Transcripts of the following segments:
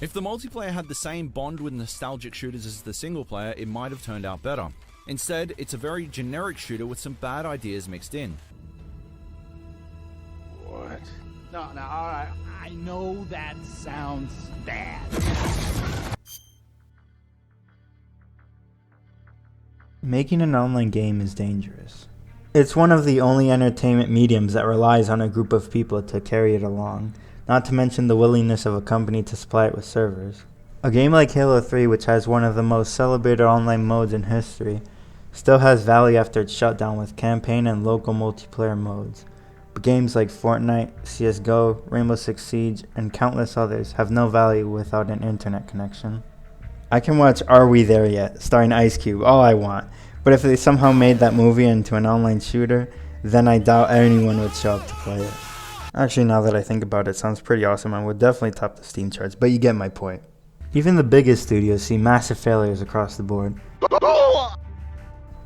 If the multiplayer had the same bond with nostalgic shooters as the single player, it might have turned out better. Instead, it's a very generic shooter with some bad ideas mixed in. What? No, alright. I know that sounds bad. Making an online game is dangerous. It's one of the only entertainment mediums that relies on a group of people to carry it along, not to mention the willingness of a company to supply it with servers. A game like Halo 3, which has one of the most celebrated online modes in history, still has value after its shutdown with campaign and local multiplayer modes. But games like Fortnite, CSGO, Rainbow Six Siege, and countless others have no value without an internet connection. I can watch Are We There Yet, starring Ice Cube, all I want, but if they somehow made that movie into an online shooter, then I doubt anyone would show up to play it. Actually, now that I think about it, it sounds pretty awesome and would definitely top the Steam charts, but you get my point. Even the biggest studios see massive failures across the board.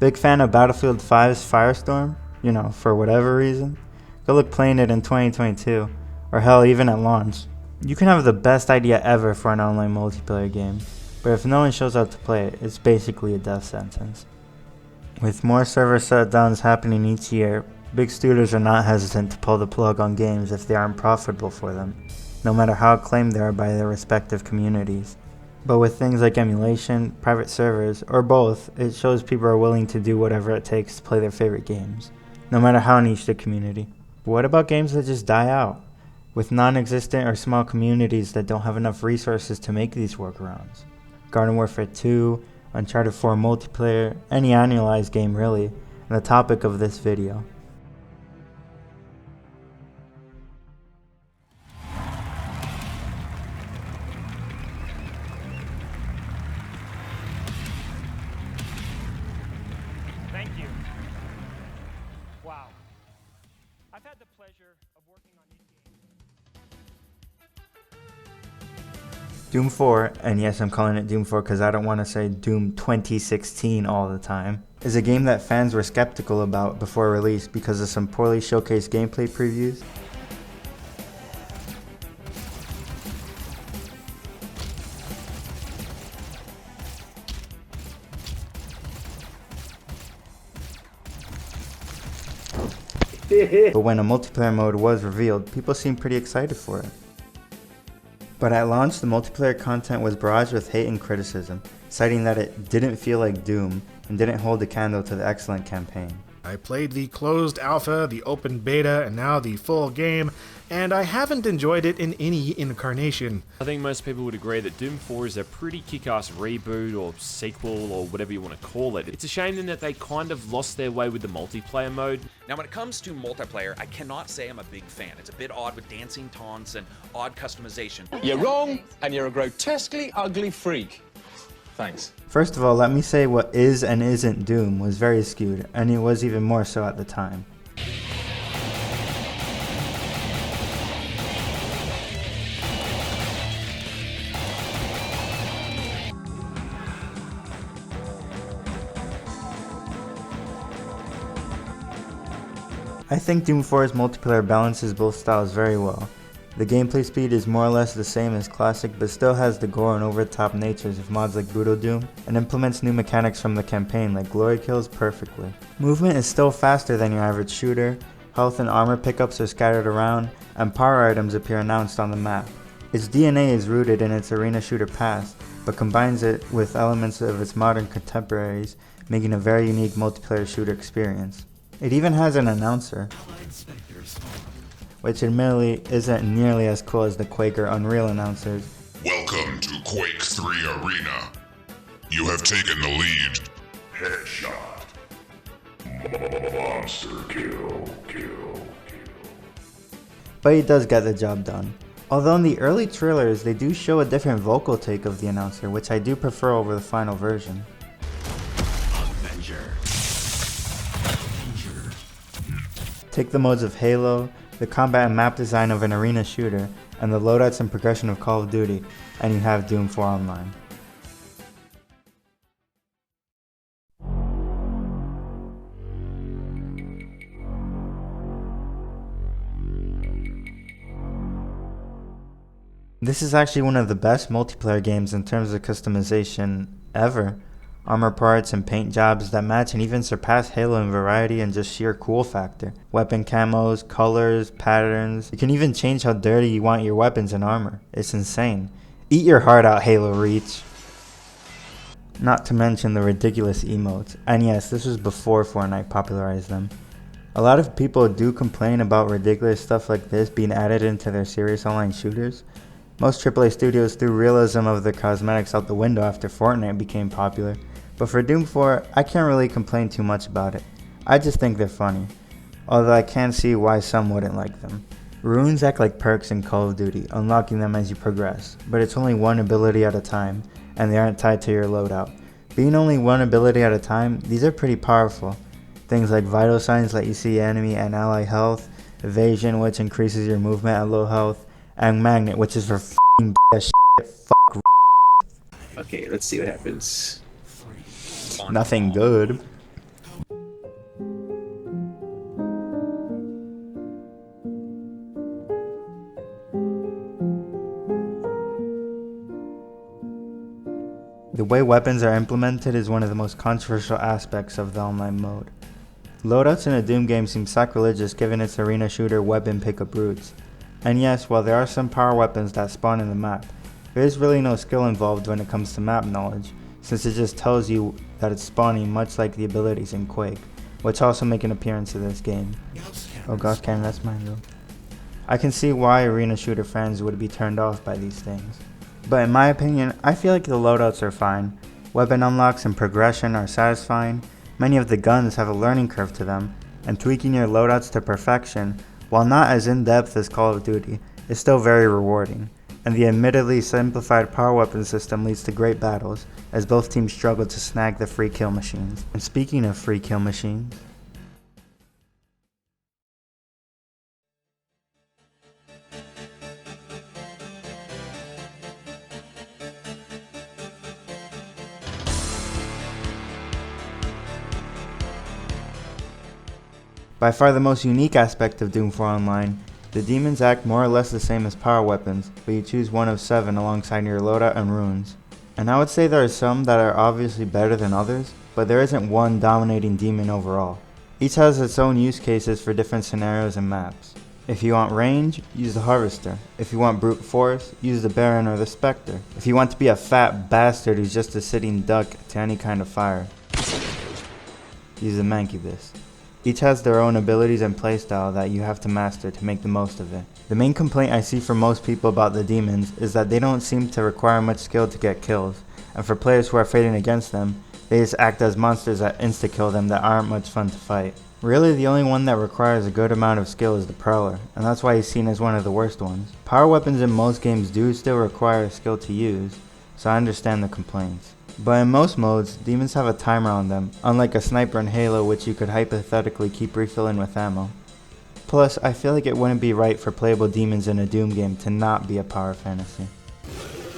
Big fan of Battlefield 5's Firestorm? You know, for whatever reason? Go look playing it in 2022, or hell, even at launch. You can have the best idea ever for an online multiplayer game, but if no one shows up to play it, it's basically a death sentence. With more server shutdowns happening each year, big studios are not hesitant to pull the plug on games if they aren't profitable for them, no matter how acclaimed they are by their respective communities. But with things like emulation, private servers, or both, it shows people are willing to do whatever it takes to play their favorite games, no matter how niche the community. But what about games that just die out, with non-existent or small communities that don't have enough resources to make these workarounds? Garden Warfare 2, Uncharted 4 multiplayer, any annualized game really, and the topic of this video. Thank you. Wow. I've had the pleasure of working on these games. Doom 4, and yes, I'm calling it Doom 4 because I don't want to say Doom 2016 all the time, is a game that fans were skeptical about before release because of some poorly showcased gameplay previews. But when a multiplayer mode was revealed, people seemed pretty excited for it. But at launch, the multiplayer content was barraged with hate and criticism, citing that it didn't feel like Doom and didn't hold a candle to the excellent campaign. I played the closed alpha, the open beta, and now the full game, and I haven't enjoyed it in any incarnation. I think most people would agree that Doom 4 is a pretty kick-ass reboot or sequel or whatever you want to call it. It's a shame then that they kind of lost their way with the multiplayer mode. Now when it comes to multiplayer, I cannot say I'm a big fan. It's a bit odd with dancing taunts and odd customization. You're wrong, and you're a grotesquely ugly freak. Thanks. First of all, let me say what is and isn't Doom was very skewed, and it was even more so at the time. I think Doom 4's multiplayer balances both styles very well. The gameplay speed is more or less the same as classic, but still has the gore and over-the-top natures of mods like Brutal Doom, and implements new mechanics from the campaign like glory kills perfectly. Movement is still faster than your average shooter, health and armor pickups are scattered around, and power items appear announced on the map. Its DNA is rooted in its arena shooter past, but combines it with elements of its modern contemporaries, making a very unique multiplayer shooter experience. It even has an announcer, which admittedly isn't nearly as cool as the Quake or Unreal announcers. Welcome to Quake 3 Arena. You have taken the lead. Headshot. Monster kill. But it does get the job done. Although in the early trailers they do show a different vocal take of the announcer, which I do prefer over the final version. Take the modes of Halo, the combat and map design of an arena shooter, and the loadouts and progression of Call of Duty, and you have Doom 4 Online. This is actually one of the best multiplayer games in terms of customization ever. Armor parts and paint jobs that match and even surpass Halo in variety and just sheer cool factor. Weapon camos, colors, patterns. You can even change how dirty you want your weapons and armor. It's insane. Eat your heart out, Halo Reach. Not to mention the ridiculous emotes. And yes, this was before Fortnite popularized them. A lot of people do complain about ridiculous stuff like this being added into their serious online shooters. Most AAA studios threw realism of the cosmetics out the window after Fortnite became popular. But for Doom 4, I can't really complain too much about it. I just think they're funny, although I can see why some wouldn't like them. Runes act like perks in Call of Duty, unlocking them as you progress, but it's only one ability at a time, and they aren't tied to your loadout. Being only one ability at a time, these are pretty powerful. Things like Vital Signs let you see enemy and ally health, Evasion, which increases your movement at low health, and Magnet, which is for f***ing shit. Fuck. Okay, let's see what happens. Nothing good. The way weapons are implemented is one of the most controversial aspects of the online mode. Loadouts in a Doom game seem sacrilegious given its arena shooter weapon pickup roots. And yes, while there are some power weapons that spawn in the map, there is really no skill involved when it comes to map knowledge, since it just tells you that it's spawning much like the abilities in Quake, which also make an appearance in this game. Oh gosh, Cam, that's mine though. I can see why arena shooter fans would be turned off by these things. But in my opinion, I feel like the loadouts are fine. Weapon unlocks and progression are satisfying. Many of the guns have a learning curve to them, and tweaking your loadouts to perfection, while not as in-depth as Call of Duty, is still very rewarding. And the admittedly simplified power weapon system leads to great battles, as both teams struggle to snag the free kill machines. And speaking of free kill machines, by far the most unique aspect of Doom 4 Online, the demons act more or less the same as power weapons, but you choose one of 7 alongside your loadout and runes. And I would say there are some that are obviously better than others, but there isn't one dominating demon overall. Each has its own use cases for different scenarios and maps. If you want range, use the Harvester. If you want brute force, use the Baron or the Spectre. If you want to be a fat bastard who's just a sitting duck to any kind of fire, use the Mancubus. Each has their own abilities and playstyle that you have to master to make the most of it. The main complaint I see from most people about the demons is that they don't seem to require much skill to get kills, and for players who are fighting against them, they just act as monsters that insta-kill them that aren't much fun to fight. Really, the only one that requires a good amount of skill is the Prowler, and that's why he's seen as one of the worst ones. Power weapons in most games do still require skill to use, so I understand the complaints. But in most modes, demons have a timer on them, unlike a sniper in Halo which you could hypothetically keep refilling with ammo. Plus, I feel like it wouldn't be right for playable demons in a Doom game to not be a power fantasy.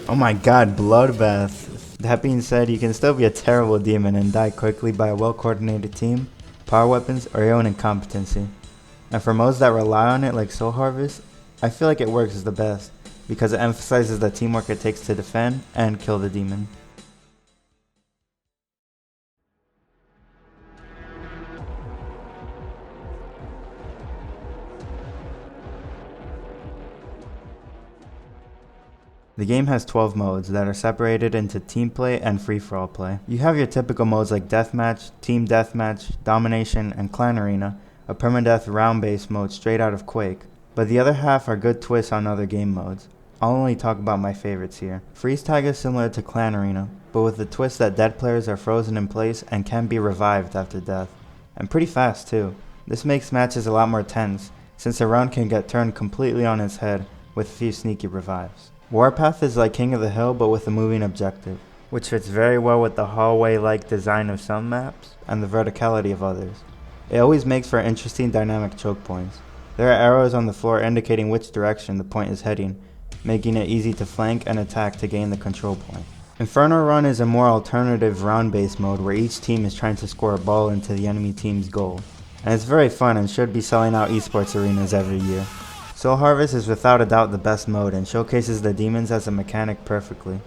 Oh my god, Bloodbath. That being said, you can still be a terrible demon and die quickly by a well-coordinated team, power weapons, or your own incompetency. And for modes that rely on it like Soul Harvest, I feel like it works the best, because it emphasizes the teamwork it takes to defend and kill the demon. The game has 12 modes that are separated into team play and free-for-all play. You have your typical modes like Deathmatch, Team Deathmatch, Domination, and Clan Arena, a permadeath round-based mode straight out of Quake. But the other half are good twists on other game modes. I'll only talk about my favorites here. Freeze Tag is similar to Clan Arena, but with the twist that dead players are frozen in place and can be revived after death. And pretty fast too. This makes matches a lot more tense, since a round can get turned completely on its head with a few sneaky revives. Warpath is like King of the Hill but with a moving objective, which fits very well with the hallway-like design of some maps and the verticality of others. It always makes for interesting dynamic choke points. There are arrows on the floor indicating which direction the point is heading, making it easy to flank and attack to gain the control point. Inferno Run is a more alternative round-based mode where each team is trying to score a ball into the enemy team's goal, and it's very fun and should be selling out esports arenas every year. Soul Harvest is without a doubt the best mode and showcases the demons as a mechanic perfectly.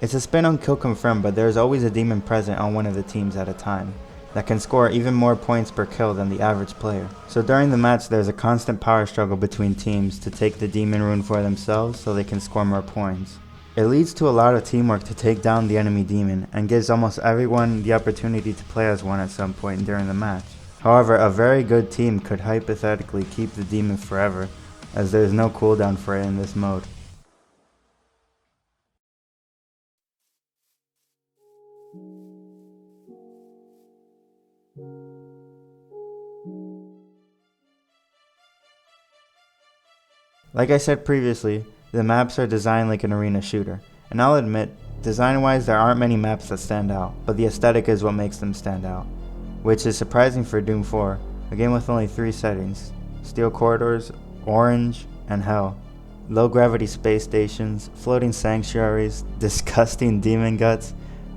It's a spin on kill confirm, but there is always a demon present on one of the teams at a time that can score even more points per kill than the average player. So during the match there's a constant power struggle between teams to take the demon rune for themselves so they can score more points. It leads to a lot of teamwork to take down the enemy demon and gives almost everyone the opportunity to play as one at some point during the match. However, a very good team could hypothetically keep the demon forever, as there is no cooldown for it in this mode. Like I said previously, the maps are designed like an arena shooter, and I'll admit, design-wise there aren't many maps that stand out, but the aesthetic is what makes them stand out, which is surprising for Doom 4, a game with only 3 settings: Steel Corridors, Orange, and Hell. Low gravity space stations, floating sanctuaries, disgusting demon guts.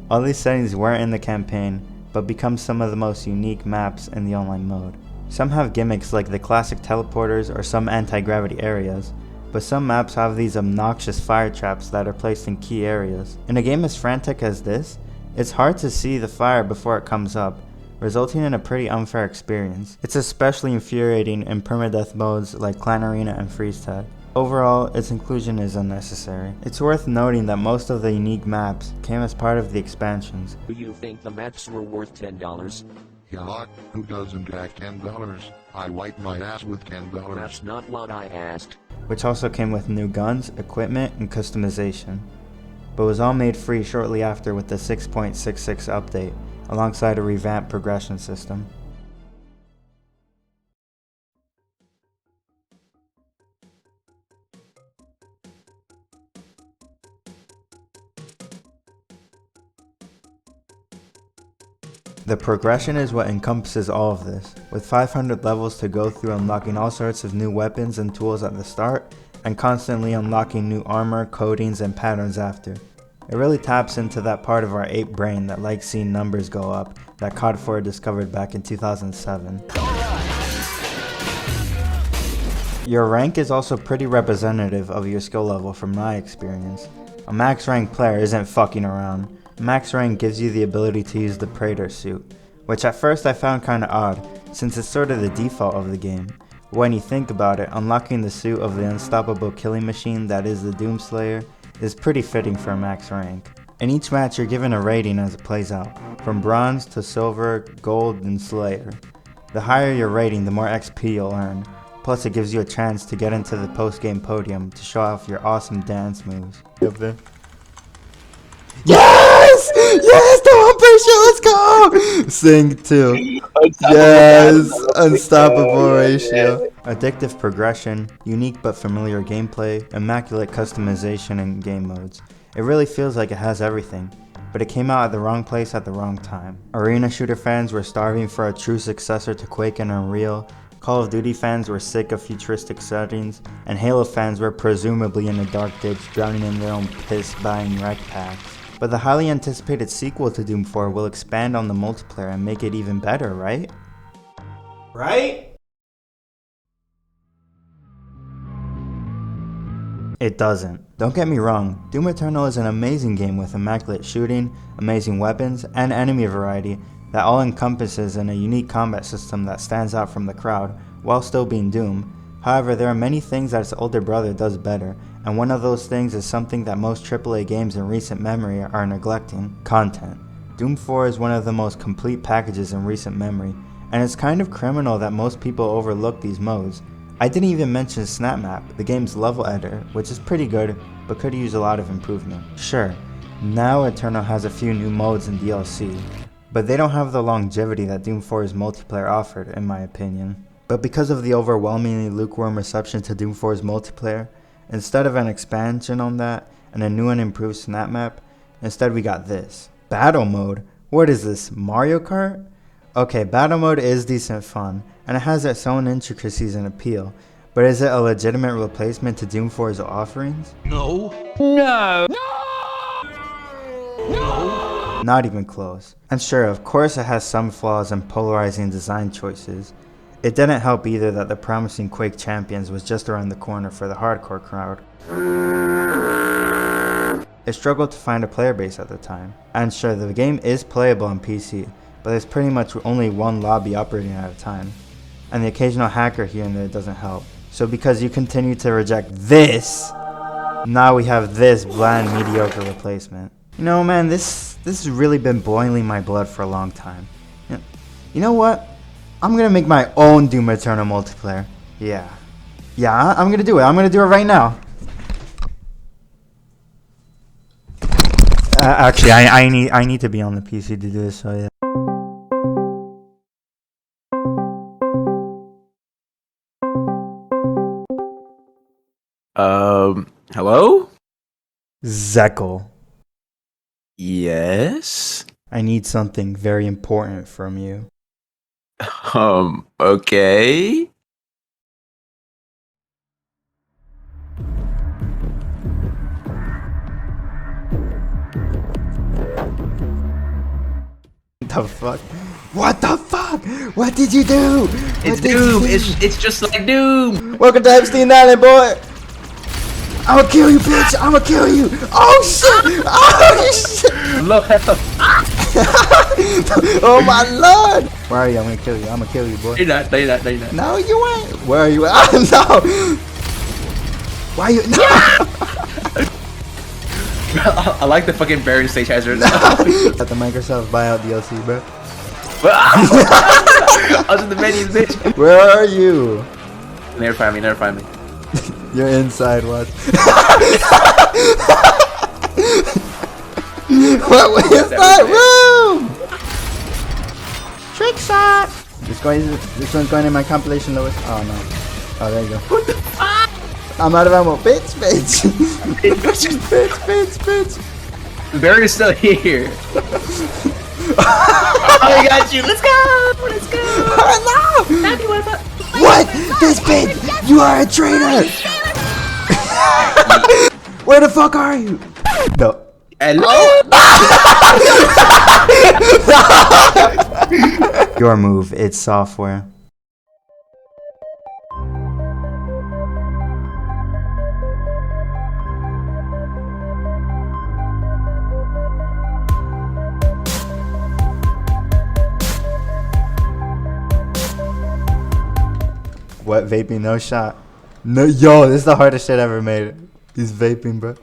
All these settings weren't in the campaign, but become some of the most unique maps in the online mode. Some have gimmicks like the classic teleporters or some anti-gravity areas, but some maps have these obnoxious fire traps that are placed in key areas. In a game as frantic as this, it's hard to see the fire before it comes up, resulting in a pretty unfair experience. It's especially infuriating in permadeath modes like Clan Arena and Freeze Tag. Overall, its inclusion is unnecessary. It's worth noting that most of the unique maps came as part of the expansions. Do you think the maps were worth $10? Yeah, who doesn't have $10? I wipe my ass with $10. That's not what I asked. Which also came with new guns, equipment, and customization, but was all made free shortly after with the 6.66 update, alongside a revamped progression system. The progression is what encompasses all of this, with 500 levels to go through, unlocking all sorts of new weapons and tools at the start, and constantly unlocking new armor, coatings, and patterns after. It really taps into that part of our ape brain that likes seeing numbers go up that COD 4 discovered back in 2007. Your rank is also pretty representative of your skill level from my experience. A max rank player isn't fucking around. Max rank gives you the ability to use the Praetor suit, which at first I found kinda odd, since it's sort of the default of the game. But when you think about it, unlocking the suit of the unstoppable killing machine that is the Doomslayer is pretty fitting for a max rank. In each match you're given a rating as it plays out, from bronze to silver, gold, and slayer. The higher your rating, the more XP you'll earn, plus it gives you a chance to get into the post-game podium to show off your awesome dance moves. Up there. Yes! Yes, the 1 ratio, let's go! Sing 2. Yes, unstoppable ratio. Addictive progression, unique but familiar gameplay, immaculate customization and game modes. It really feels like it has everything, but it came out at the wrong place at the wrong time. Arena shooter fans were starving for a true successor to Quake and Unreal, Call of Duty fans were sick of futuristic settings, and Halo fans were presumably in a dark ditch drowning in their own piss buying wreck packs. But the highly anticipated sequel to Doom 4 will expand on the multiplayer and make it even better, right? Right? It doesn't. Don't get me wrong, Doom Eternal is an amazing game with immaculate shooting, amazing weapons, and enemy variety that all encompasses in a unique combat system that stands out from the crowd while still being Doom. However, there are many things that its older brother does better, and one of those things is something that most AAA games in recent memory are neglecting: content. Doom 4 is one of the most complete packages in recent memory, and it's kind of criminal that most people overlook these modes. I didn't even mention SnapMap, the game's level editor, which is pretty good, but could use a lot of improvement. Sure, now Eternal has a few new modes and DLC, but they don't have the longevity that Doom 4's multiplayer offered, in my opinion. But because of the overwhelmingly lukewarm reception to Doom 4's multiplayer, instead of an expansion on that and a new and improved SnapMap, instead we got this. Battle mode? What is this, Mario Kart? Okay, battle mode is decent fun, and it has its own intricacies and appeal, but is it a legitimate replacement to Doom 4's offerings? No. No. Not even close. And sure, of course it has some flaws and polarizing design choices. It didn't help either that the promising Quake Champions was just around the corner for the hardcore crowd. It struggled to find a player base at the time. And sure, the game is playable on PC, but there's pretty much only one lobby operating at a time. And the occasional hacker here and there doesn't help. So because you continue to reject this, now we have this bland, mediocre replacement. You know, man, this has really been boiling my blood for a long time. You know what? I'm gonna make my own Doom Eternal multiplayer. Yeah, I'm gonna do it. I'm gonna do it right now. Actually, I need to be on the PC to do this. So yeah. Hello? Zekkle. Yes? I need something very important from you. Okay. The fuck? What the fuck? What did you do? It's Doom. It's just like Doom. Welcome to Epstein Island, boy. I'ma kill you, bitch. I'ma kill you. Oh shit. Oh shit. Look at the. Oh my lord. Where are you? I'm gonna kill you. I'm gonna kill you, boy. You're not. No, you ain't. Where are you at? No. Why you? No. I like the fucking Baron stage hazard. Got the Microsoft buyout DLC, bro. I was in the menus, bitch. Where are you? Never find me. You're inside, what? What is that room? Trick shot! This one's going in my compilation, Lewis. Oh no. Oh, there you go. What the fuck? I'm out of ammo. Bitch. Bitch. Baron is still here. I got you. Let's go. Oh no! What? This bitch! You are a traitor! Where the fuck are you? No. Hello? Your move, it's software. What, vaping? No shot. No, yo, this is the hardest shit I ever made. He's vaping, bro.